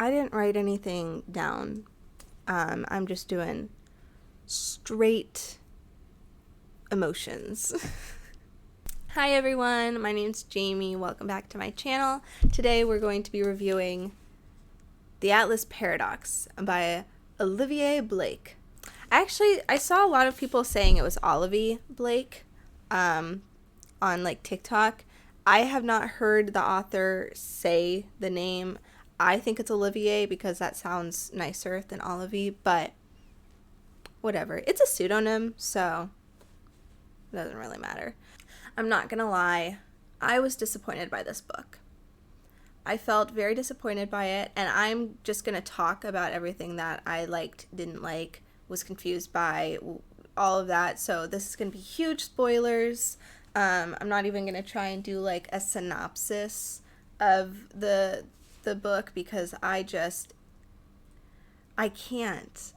I didn't write anything down. I'm just doing straight emotions. Hi everyone, my name's Jamie. Welcome back to my channel. Today we're going to be reviewing The Atlas Paradox by Olivier Blake. I saw a lot of people saying it was Olivie Blake on like TikTok. I have not heard the author say the name. I think it's Olivier because that sounds nicer than Olivie, but whatever. It's a pseudonym, so it doesn't really matter. I'm not gonna lie, I was disappointed by this book. I felt very disappointed by it, and I'm just gonna talk about everything that I liked, didn't like, was confused by, all of that. So this is gonna be huge spoilers. I'm not even gonna try and do like a synopsis of the book because I can't.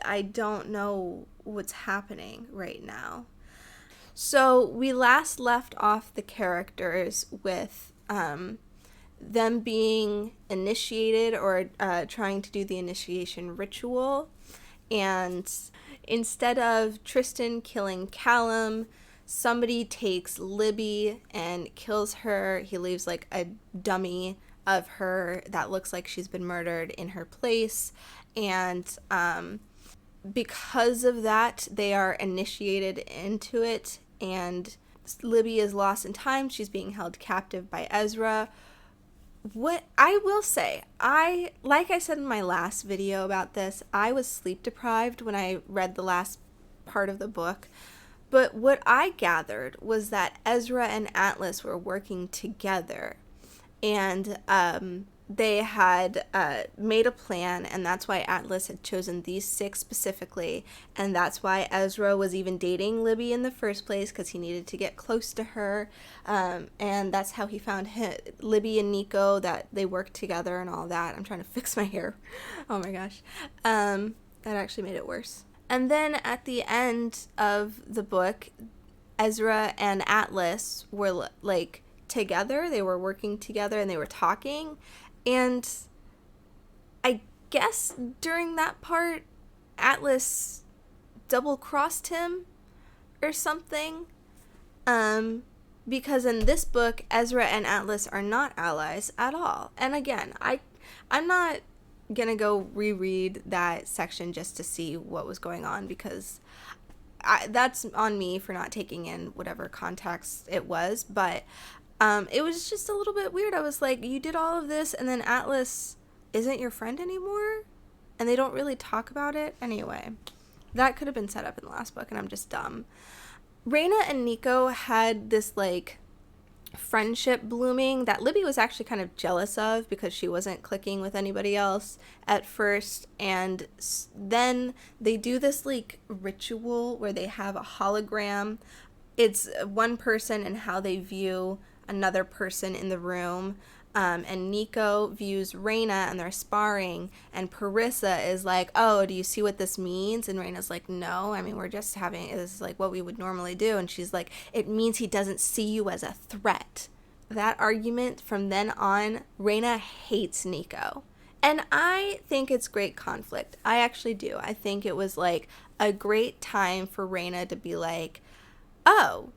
I don't know what's happening right now. So we last left off the characters with them being initiated or trying to do the initiation ritual, and instead of Tristan killing Callum, somebody takes Libby and kills her. He leaves like a dummy of her that looks like she's been murdered in her place, and because of that they are initiated into it, and Libby is lost in time. She's being held captive by Ezra. What I will say, like I said in my last video about this, I was sleep deprived when I read the last part of the book. But what I gathered was that Ezra and Atlas were working together, and they had made a plan, and that's why Atlas had chosen these 6 specifically, and that's why Ezra was even dating Libby in the first place, because he needed to get close to her, and that's how he found Libby and Nico, that they worked together and all that. I'm trying to fix my hair. Oh my gosh. That actually made it worse. And then at the end of the book, Ezra and Atlas were like together. They were working together and they were talking. And I guess during that part, Atlas double-crossed him or something. Because in this book, Ezra and Atlas are not allies at all. And again, I'm not gonna go reread that section just to see what was going on, because that's on me for not taking in whatever context it was. But it was just a little bit weird. I was like, you did all of this and then Atlas isn't your friend anymore? And they don't really talk about it? Anyway, that could have been set up in the last book and I'm just dumb. Raina and Nico had this like friendship blooming that Libby was actually kind of jealous of because she wasn't clicking with anybody else at first. And then they do this like ritual where they have a hologram. It's one person and how they view another person in the room, and Nico views Raina and they're sparring, and Parissa is like, oh, do you see what this means? And Raina's like, no, I mean, we're just having, this is like what we would normally do. And she's like, it means he doesn't see you as a threat. That argument, from then on, Raina hates Nico. And I think it's great conflict. I actually do. I think it was like a great time for Raina to be like, oh,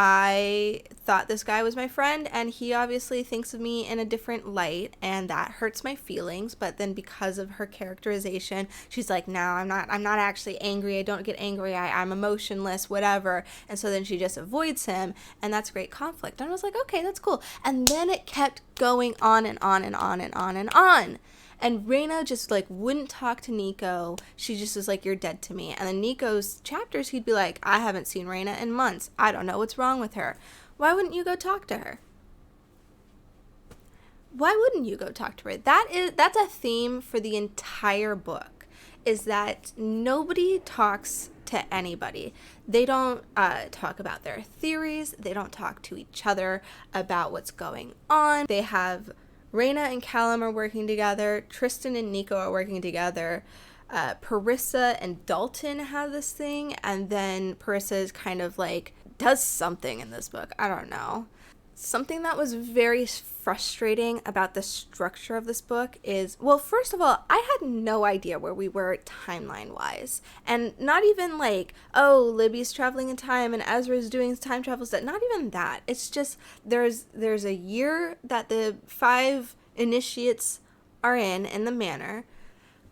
I thought this guy was my friend and he obviously thinks of me in a different light, and that hurts my feelings. But then because of her characterization, she's like, no, I'm not actually angry. I don't get angry. I'm emotionless, whatever. And so then she just avoids him, and that's great conflict. And I was like, okay, that's cool. And then it kept going on and on and on and on and on. And Raina just like wouldn't talk to Nico. She just was like, you're dead to me. And then Nico's chapters, he'd be like, I haven't seen Raina in months. I don't know what's wrong with her. Why wouldn't you go talk to her? Why wouldn't you go talk to her? That's a theme for the entire book, is that nobody talks to anybody. They don't talk about their theories. They don't talk to each other about what's going on. They have Raina and Callum are working together. Tristan and Nico are working together. Parissa and Dalton have this thing, and then Parissa is kind of like does something in this book. I don't know. Something that was very frustrating about the structure of this book is, well, first of all, I had no idea where we were timeline wise. And not even like, oh, Libby's traveling in time and Ezra's doing time travel stuff. Not even that. It's just there's a year that the 5 initiates are in the manor.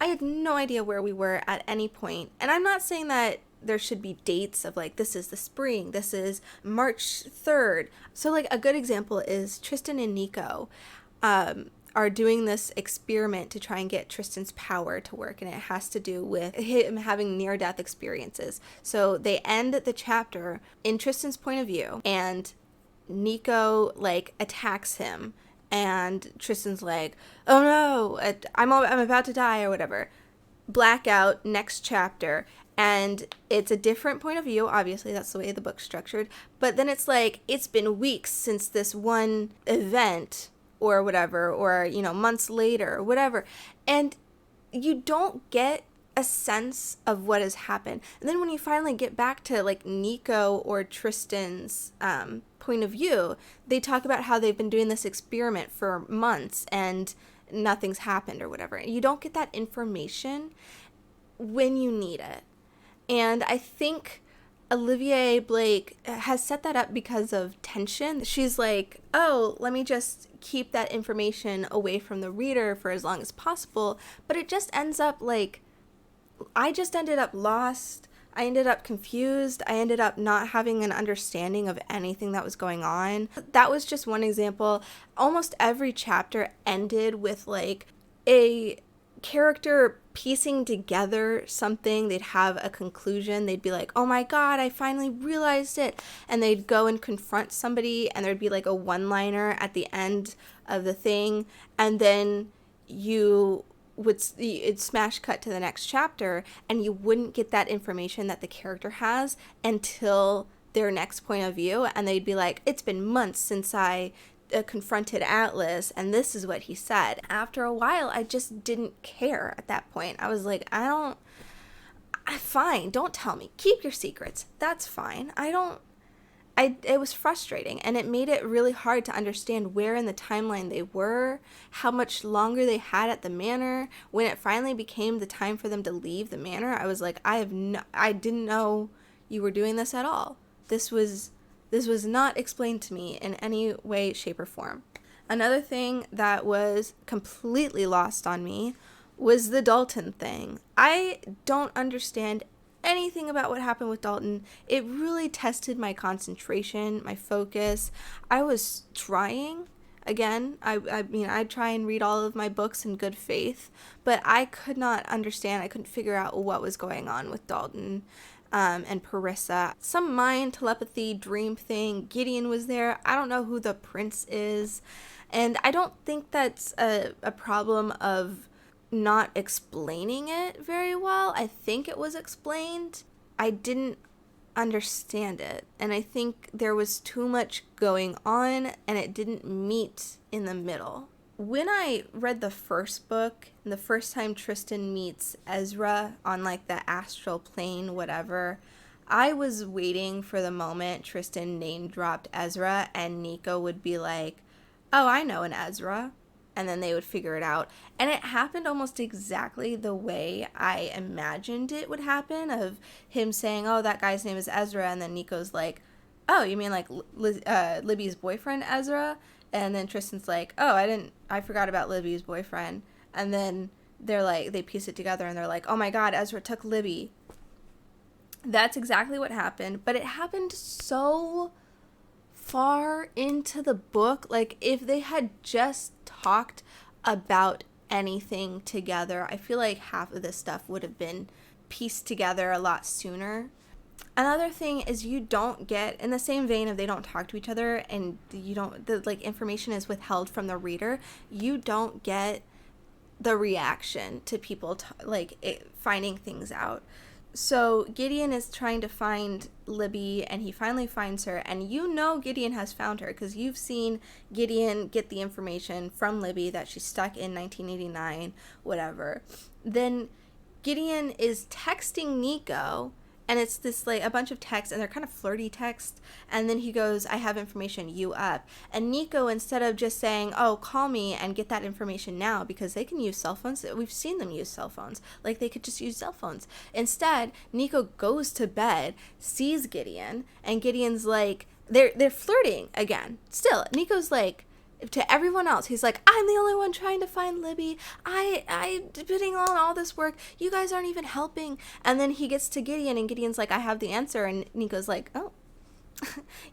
I had no idea where we were at any point. And I'm not saying that there should be dates of like, this is the spring, this is March 3rd. So like a good example is Tristan and Nico are doing this experiment to try and get Tristan's power to work, and it has to do with him having near-death experiences. So they end the chapter in Tristan's point of view, and Nico like attacks him, and Tristan's like, oh no, I'm about to die or whatever. Blackout, next chapter. And it's a different point of view, obviously, that's the way the book's structured. But then it's like, it's been weeks since this one event or whatever, or, you know, months later or whatever. And you don't get a sense of what has happened. And then when you finally get back to like Nico or Tristan's point of view, they talk about how they've been doing this experiment for months and nothing's happened or whatever. You don't get that information when you need it. And I think Olivia Blake has set that up because of tension. She's like, oh, let me just keep that information away from the reader for as long as possible. But it just ends up like, I just ended up lost. I ended up confused. I ended up not having an understanding of anything that was going on. That was just one example. Almost every chapter ended with like a character piecing together something. They'd have a conclusion. They'd be like, oh my god, I finally realized it. And they'd go and confront somebody, and there'd be like a one-liner at the end of the thing. And then it'd smash cut to the next chapter, and you wouldn't get that information that the character has until their next point of view. And they'd be like, it's been months since I confronted Atlas, and this is what he said. After a while, I just didn't care at that point. I was like, fine, don't tell me. Keep your secrets. That's fine. It was frustrating, and it made it really hard to understand where in the timeline they were, how much longer they had at the manor. When it finally became the time for them to leave the manor, I was like, I didn't know you were doing this at all. This was not explained to me in any way, shape, or form. Another thing that was completely lost on me was the Dalton thing. I don't understand anything about what happened with Dalton. It really tested my concentration, my focus. I was trying. Again, I mean, I try and read all of my books in good faith, but I could not understand. I couldn't figure out what was going on with Dalton and Parissa. Some mind telepathy dream thing. Gideon was there. I don't know who the prince is. And I don't think that's a problem of not explaining it very well. I think it was explained. I didn't understand it. And I think there was too much going on, and it didn't meet in the middle. When I read the first book, and the first time Tristan meets Ezra on like the astral plane, whatever, I was waiting for the moment Tristan name dropped Ezra and Nico would be like, oh, I know an Ezra. And then they would figure it out. And it happened almost exactly the way I imagined it would happen, of him saying, oh, that guy's name is Ezra. And then Nico's like, oh, you mean like Libby's boyfriend, Ezra? And then Tristan's like, oh, I forgot about Libby's boyfriend. And then they're like, they piece it together and they're like, oh my god, Ezra took Libby. That's exactly what happened. But it happened so far into the book. Like, if they had just talked about anything together, I feel like half of this stuff would have been pieced together a lot sooner. Another thing is, you don't get, in the same vein of they don't talk to each other and you don't, the like information is withheld from the reader, you don't get the reaction to people finding things out. So Gideon is trying to find Libby, and he finally finds her, and you know Gideon has found her because you've seen Gideon get the information from Libby that she's stuck in 1989, whatever. Then Gideon is texting Nico, and it's this like a bunch of texts, and they're kind of flirty texts, and then he goes, I have information, you up. And Nico, instead of just saying, oh, call me and get that information now, because they can use cell phones, we've seen them use cell phones, like they could just use cell phones. Instead, Nico goes to bed, sees Gideon, and Gideon's like, they're flirting again. Still, Nico's like, to everyone else, he's like, I'm the only one trying to find Libby. I putting on all this work. You guys aren't even helping. And then he gets to Gideon, and Gideon's like, I have the answer. And Nico's like, oh,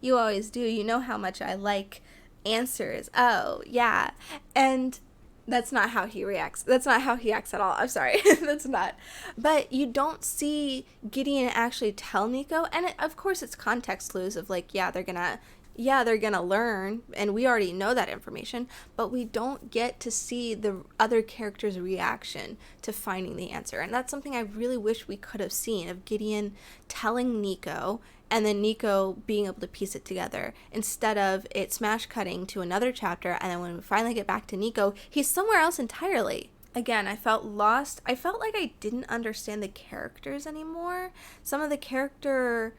you always do. You know how much I like answers. Oh, yeah. And that's not how he reacts. That's not how he acts at all. I'm sorry. That's not. But you don't see Gideon actually tell Nico. And of course, it's context clues of like, they're gonna learn, and we already know that information, but we don't get to see the other character's reaction to finding the answer. And that's something I really wish we could have seen, of Gideon telling Nico, and then Nico being able to piece it together, instead of it smash cutting to another chapter, and then when we finally get back to Nico, he's somewhere else entirely. Again, I felt lost. I felt like I didn't understand the characters anymore. Some of the character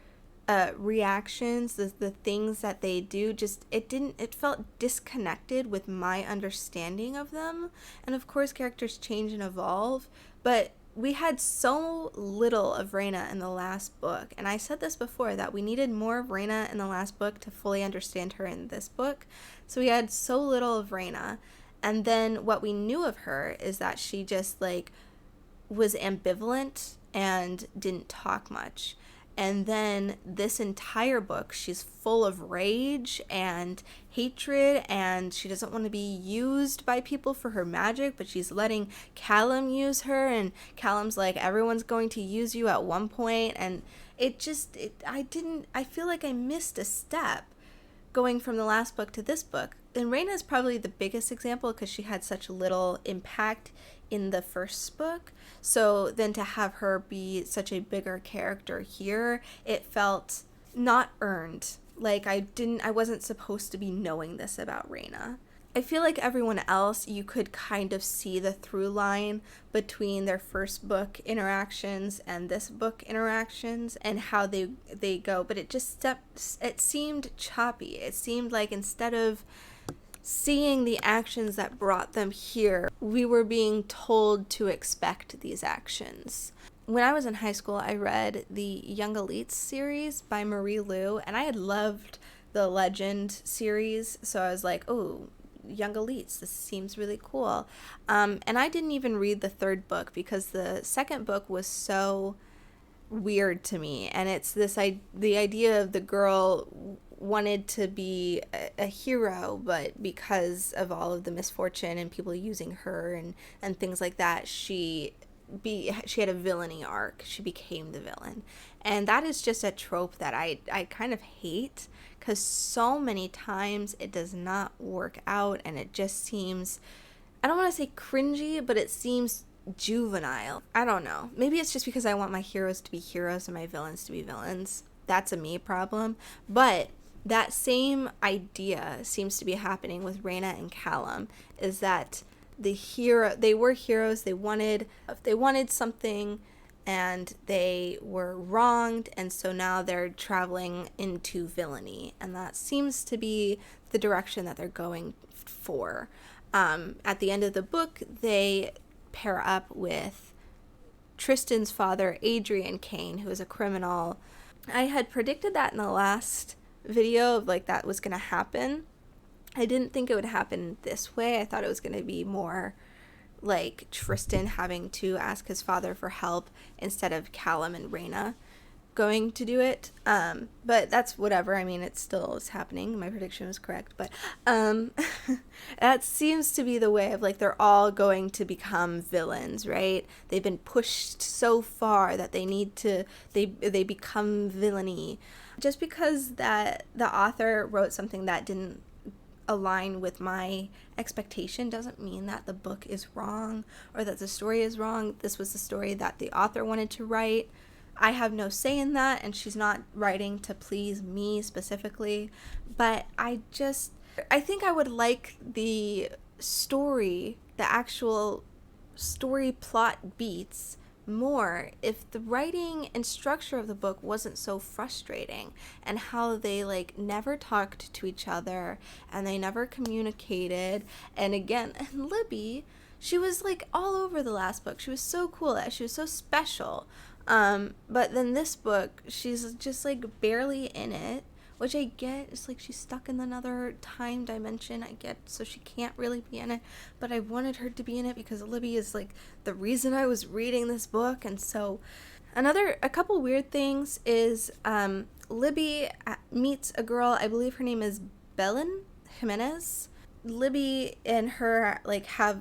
reactions, the things that they do, it felt disconnected with my understanding of them. And of course, characters change and evolve, but we had so little of Reyna in the last book, and I said this before, that we needed more of Reyna in the last book to fully understand her in this book. So we had so little of Reyna, and then what we knew of her is that she just like was ambivalent and didn't talk much. And then this entire book, she's full of rage and hatred, and she doesn't want to be used by people for her magic, but she's letting Callum use her, and Callum's like, everyone's going to use you at one point. And I feel like I missed a step going from the last book to this book. And Reyna is probably the biggest example, because she had such little impact in the first book. So then to have her be such a bigger character here, it felt not earned. Like I wasn't supposed to be knowing this about Reyna. I feel like everyone else, you could kind of see the through line between their first book interactions and this book interactions, and how they go, but it seemed choppy. It seemed like instead of seeing the actions that brought them here, we were being told to expect these actions. When I was in high school, I read the Young Elites series by Marie Lu, and I had loved the Legend series, so I was like, oh, Young Elites, this seems really cool. And I didn't even read the third book, because the second book was so weird to me, and it's the idea of the girl wanted to be a hero, but because of all of the misfortune and people using her and things like that, she had a villainy arc. She became the villain. And that is just a trope that I kind of hate, because so many times it does not work out, and it just seems, I don't want to say cringy, but it seems juvenile. I don't know. Maybe it's just because I want my heroes to be heroes and my villains to be villains. That's a me problem. But that same idea seems to be happening with Reyna and Callum, is that they were heroes, they wanted something, and they were wronged, and so now they're traveling into villainy, and that seems to be the direction that they're going for. At the end of the book, they pair up with Tristan's father, Adrian Kane, who is a criminal. I had predicted that in the last video of like that was going to happen. I didn't think it would happen this way. I thought it was going to be more like Tristan having to ask his father for help instead of Callum and Reyna going to do it. But that's whatever. I mean, it still is happening. My prediction was correct. But that seems to be the way of like they're all going to become villains, right? They've been pushed so far that they become villainy. Just because that the author wrote something that didn't align with my expectation doesn't mean that the book is wrong or that the story is wrong. This was the story that the author wanted to write. I have no say in that, and she's not writing to please me specifically. But I think I would like the story, the actual story plot beats, more if the writing and structure of the book wasn't so frustrating, and how they like never talked to each other and they never communicated. And again, and Libby, she was like all over the last book. She was so cool, she was so special. But then this book, she's just like barely in it, which I get. It's like she's stuck in another time dimension, I get, so she can't really be in it, but I wanted her to be in it because Libby is like the reason I was reading this book. And so a couple weird things is Libby meets a girl, I believe her name is Belen Jimenez. Libby and her like have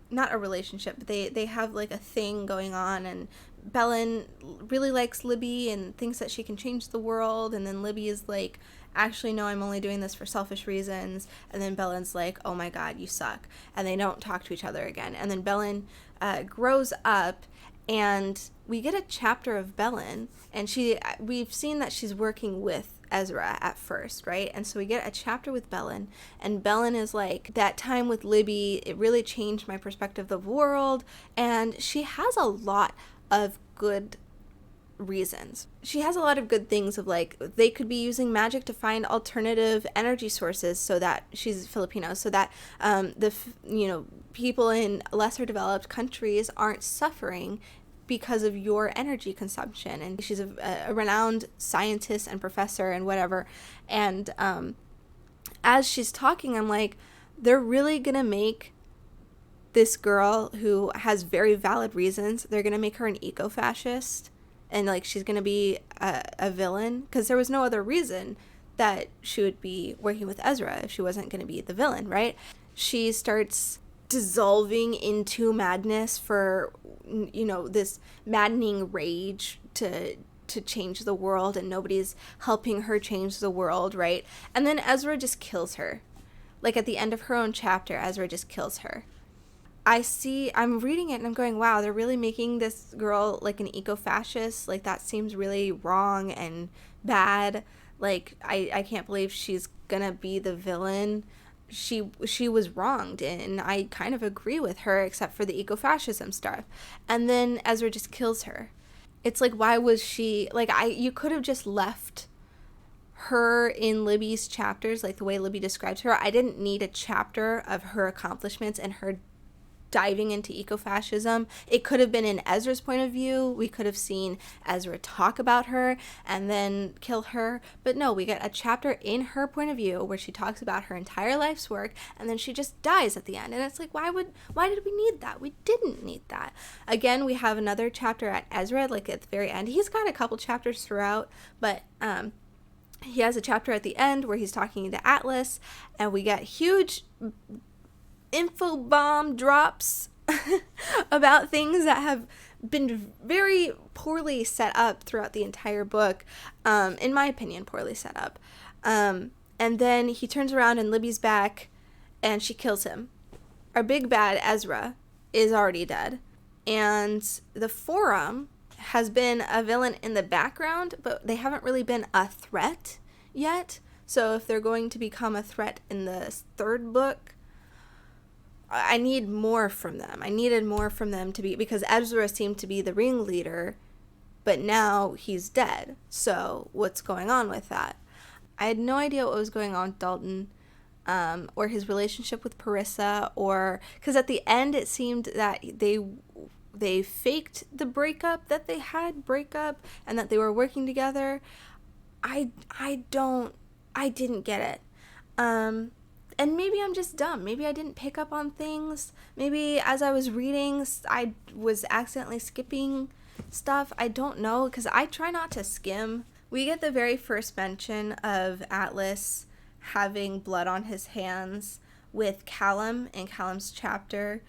not a relationship, but they have like a thing going on, and Belen really likes Libby and thinks that she can change the world, and then Libby is like, actually no, I'm only doing this for selfish reasons. And then Belen's like, oh my god, you suck, and they don't talk to each other again. And then Belen grows up, and we get a chapter of Belen, and we've seen that she's working with Ezra at first, right? And so we get a chapter with Belen, and Belen is like, that time with Libby, it really changed my perspective of the world. And she has a lot of good reasons. She has a lot of good things of like, they could be using magic to find alternative energy sources, so that she's Filipino, so that people in lesser developed countries aren't suffering because of your energy consumption. And she's a renowned scientist and professor and whatever. And as she's talking, I'm like, they're really gonna make this girl who has very valid reasons, they're gonna make her an eco-fascist, and like she's gonna be a villain, because there was no other reason that she would be working with Ezra if she wasn't gonna be the villain, right? She starts dissolving into madness for, this maddening rage to change the world, and nobody's helping her change the world, right? And then Ezra just kills her. Like at the end of her own chapter, Ezra just kills her. I'm reading it and I'm going, wow, they're really making this girl like an eco-fascist. Like that seems really wrong and bad. Like I can't believe she's gonna be the villain. She was wronged, and I kind of agree with her, except for the eco-fascism stuff. And then Ezra just kills her. It's like, why was she like, you could have just left her in Libby's chapters, like the way Libby describes her. I didn't need a chapter of her accomplishments and her diving into ecofascism. It could have been in Ezra's point of view. We could have seen Ezra talk about her and then kill her. But no, we get a chapter in her point of view where she talks about her entire life's work, and then she just dies at the end. And it's like, why did we need that? We didn't need that. Again, we have another chapter at Ezra, like at the very end. He's got a couple chapters throughout, but he has a chapter at the end where he's talking to Atlas, and we get huge info bomb drops about things that have been very poorly set up throughout the entire book. In my opinion, poorly set up. And then he turns around and Libby's back and she kills him. Our big bad, Ezra, is already dead. And the Forum has been a villain in the background, but they haven't really been a threat yet. So if they're going to become a threat in the third book, I need more from them. I needed more from them to be, because Ezra seemed to be the ringleader, but now he's dead. So what's going on with that? I had no idea what was going on with Dalton, or his relationship with Parissa, or because at the end it seemed that they faked the breakup, that they had breakup and that they were working together. I didn't get it. And maybe I'm just dumb. Maybe I didn't pick up on things. Maybe as I was reading, I was accidentally skipping stuff. I don't know, because I try not to skim. We get the very first mention of Atlas having blood on his hands with Callum in Callum's chapter.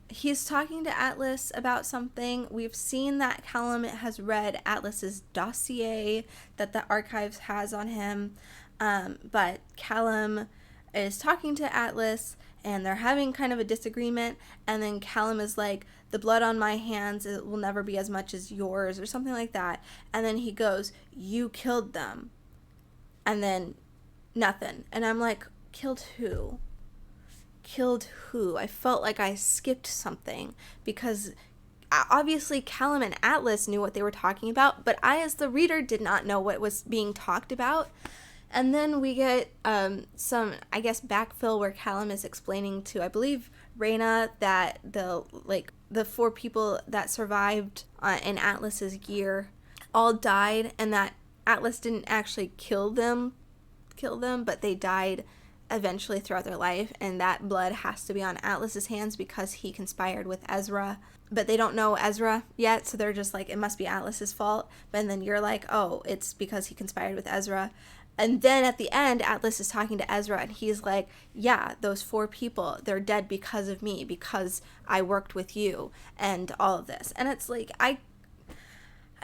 He's talking to Atlas about something. We've seen that Callum has read Atlas's dossier that the archives has on him. But Callum is talking to Atlas, and they're having kind of a disagreement, and then Callum is like, the blood on my hands, it will never be as much as yours, or something like that. And then he goes, you killed them. And then nothing. And I'm like, killed who? Killed who? I felt like I skipped something, because obviously Callum and Atlas knew what they were talking about, but I, as the reader, did not know what was being talked about. And then we get some, I guess, backfill where Callum is explaining to, I believe, Reyna that the 4 people that survived in Atlas's year all died, and that Atlas didn't actually kill them, but they died eventually throughout their life, and that blood has to be on Atlas's hands because he conspired with Ezra. But they don't know Ezra yet, so they're just like, it must be Atlas's fault. But then you're like, oh, it's because he conspired with Ezra. And then at the end, Atlas is talking to Ezra, and he's like, yeah, those 4 people, they're dead because of me, because I worked with you, and all of this. And it's like, I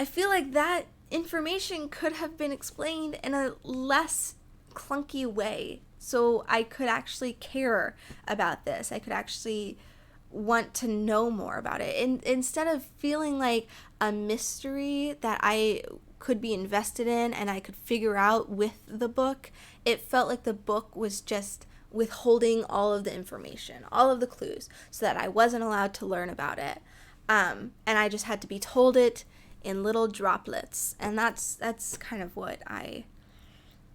feel like that information could have been explained in a less clunky way, so I could actually care about this. I could actually want to know more about it. Instead of feeling like a mystery that I could be invested in and I could figure out with the book, it felt like the book was just withholding all of the information, all of the clues, so that I wasn't allowed to learn about it. And I just had to be told it in little droplets. And that's kind of what I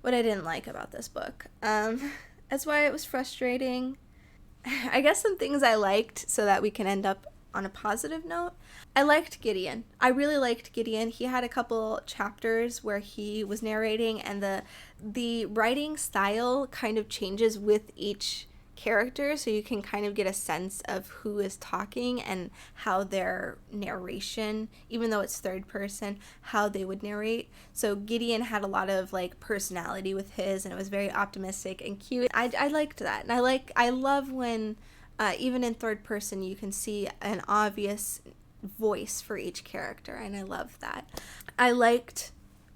didn't like about this book. That's why it was frustrating. I guess some things I liked, so that we can end up on a positive note. I liked Gideon. I really liked Gideon. He had a couple chapters where he was narrating, and the writing style kind of changes with each character, so you can kind of get a sense of who is talking and how their narration, even though it's third person, how they would narrate. So Gideon had a lot of like personality with his, and it was very optimistic and cute. I liked that, and I love when even in third person you can see an obvious voice for each character, and I love that. I liked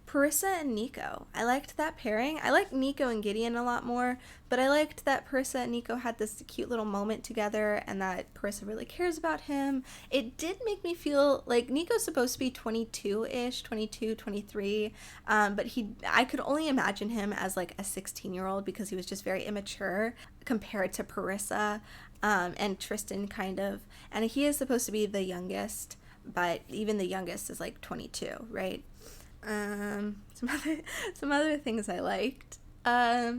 Parissa and Nico. I liked that pairing. I liked Nico and Gideon a lot more, but I liked that Parissa and Nico had this cute little moment together, and that Parissa really cares about him. It did make me feel like Nico's supposed to be 22-ish, 22, 23, but I could only imagine him as like a 16-year-old because he was just very immature compared to Parissa and Tristan, kind of. And he is supposed to be the youngest, but even the youngest is like 22, right? Some other things I liked. I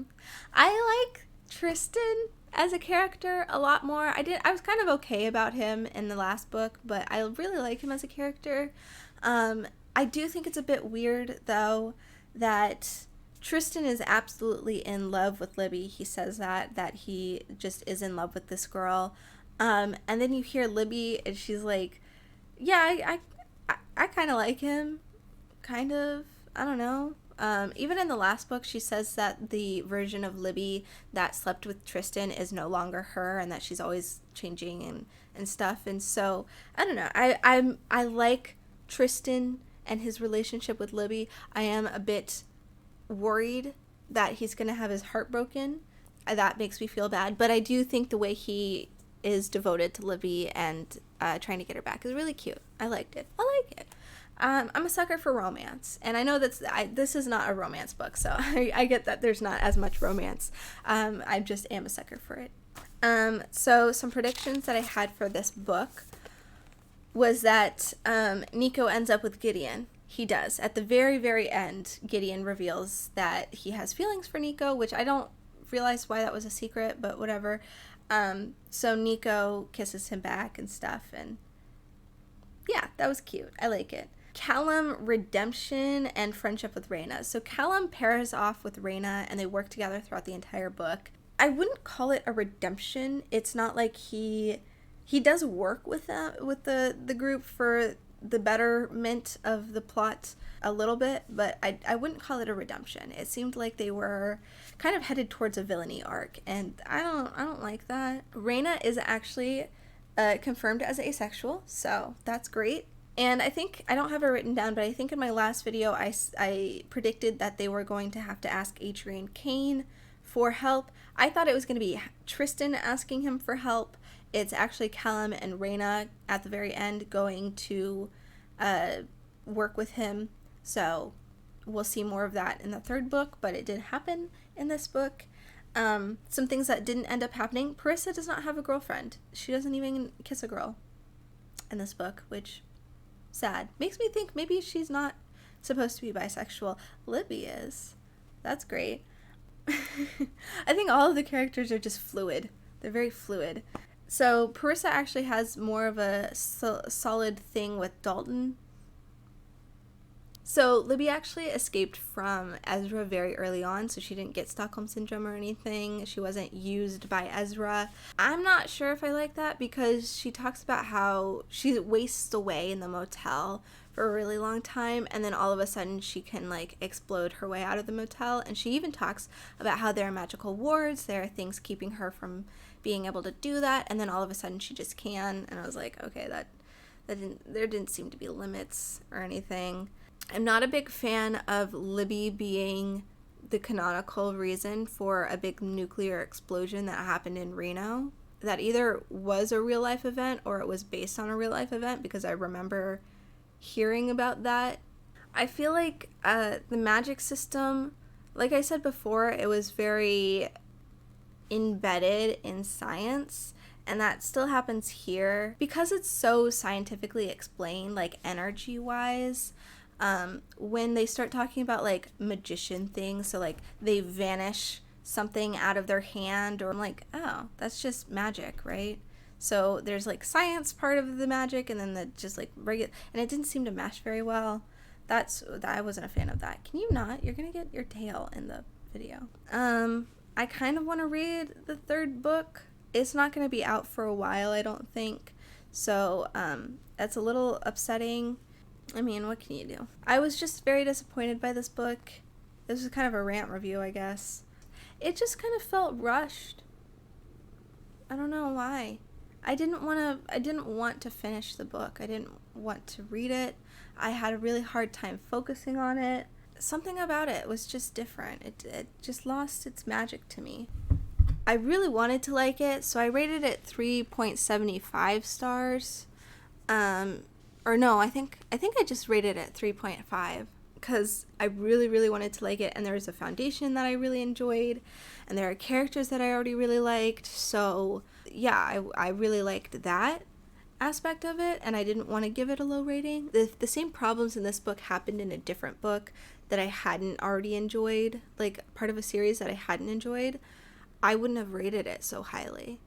like Tristan as a character a lot more. I was kind of okay about him in the last book, but I really like him as a character. I do think it's a bit weird, though, that Tristan is absolutely in love with Libby. He says that he just is in love with this girl. And then you hear Libby, and she's like, yeah, I kind of like him. Kind of, I don't know. Even in the last book, she says that the version of Libby that slept with Tristan is no longer her, and that she's always changing and stuff. And so, I don't know. I like Tristan and his relationship with Libby. I am a bit worried that he's going to have his heart broken. That makes me feel bad. But I do think the way he is devoted to Libby and trying to get her back is really cute. I liked it. I like it. I'm a sucker for romance, and I know this is not a romance book, so I get that there's not as much romance. I just am a sucker for it. So some predictions that I had for this book was that Nico ends up with Gideon. He does. At the very, very end, Gideon reveals that he has feelings for Nico, which I don't realize why that was a secret, but whatever. So Nico kisses him back and stuff, and yeah, that was cute. I like it. Callum, redemption, and friendship with Reyna. So Callum pairs off with Reyna, and they work together throughout the entire book. I wouldn't call it a redemption. It's not like he does work with the group for the betterment of the plot a little bit, but I wouldn't call it a redemption. It seemed like they were kind of headed towards a villainy arc, and I don't like that. Reyna is actually confirmed as asexual, so that's great. And I think, I don't have it written down, but I think in my last video I predicted that they were going to have to ask Adrian Kane for help. I thought it was going to be Tristan asking him for help. It's actually Callum and Reyna at the very end going to work with him. So we'll see more of that in the third book, but it did happen in this book. Some things that didn't end up happening. Parissa does not have a girlfriend. She doesn't even kiss a girl. in this book, which sad. Makes me think maybe she's not supposed to be bisexual. Libby is. That's great. I think all of the characters are just fluid. They're very fluid. So Parissa actually has more of a solid thing with Dalton. So Libby actually escaped from Ezra very early on, so she didn't get Stockholm Syndrome or anything. She wasn't used by Ezra. I'm not sure if I like that because she talks about how she wastes away in the motel for a really long time, and then all of a sudden she can like explode her way out of the motel. And she even talks about how there are magical wards, there are things keeping her from being able to do that, and then all of a sudden she just can. And I was like, okay, there didn't seem to be limits or anything. I'm not a big fan of Libby being the canonical reason for a big nuclear explosion that happened in Reno. That either was a real life event or it was based on a real life event, because I remember hearing about that. I feel like the magic system, like I said before, it was very embedded in science, and that still happens here because it's so scientifically explained, like energy wise. When they start talking about like magician things, so like they vanish something out of their hand, or I'm like, oh, that's just magic, right? So there's like science part of the magic, and then the just like regular, and it didn't seem to mesh very well. I wasn't a fan of that. Can you not? You're gonna get your tail in the video. I kind of want to read the third book. It's not gonna be out for a while, I don't think. So that's a little upsetting. I mean, what can you do? I was just very disappointed by this book. This was kind of a rant review, I guess. It just kind of felt rushed. I don't know why. I didn't want to finish the book. I didn't want to read it. I had a really hard time focusing on it. Something about it was just different. It just lost its magic to me. I really wanted to like it, so I rated it 3.75 stars. Or no, I think I just rated it 3.5 because I really, really wanted to like it, and there was a foundation that I really enjoyed, and there are characters that I already really liked, so yeah, I really liked that aspect of it, and I didn't want to give it a low rating. The same problems in this book happened in a different book that I hadn't already enjoyed, like part of a series that I hadn't enjoyed. I wouldn't have rated it so highly.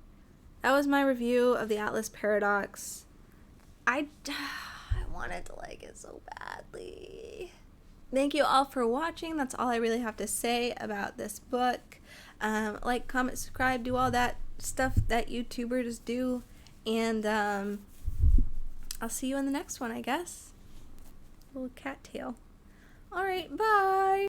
That was my review of the Atlas Paradox. I wanted to like it so badly. Thank you all for watching. That's all I really have to say about this book. Like, comment, subscribe, do all that stuff that YouTubers do. And I'll see you in the next one, I guess. Little cat tail. Alright, bye!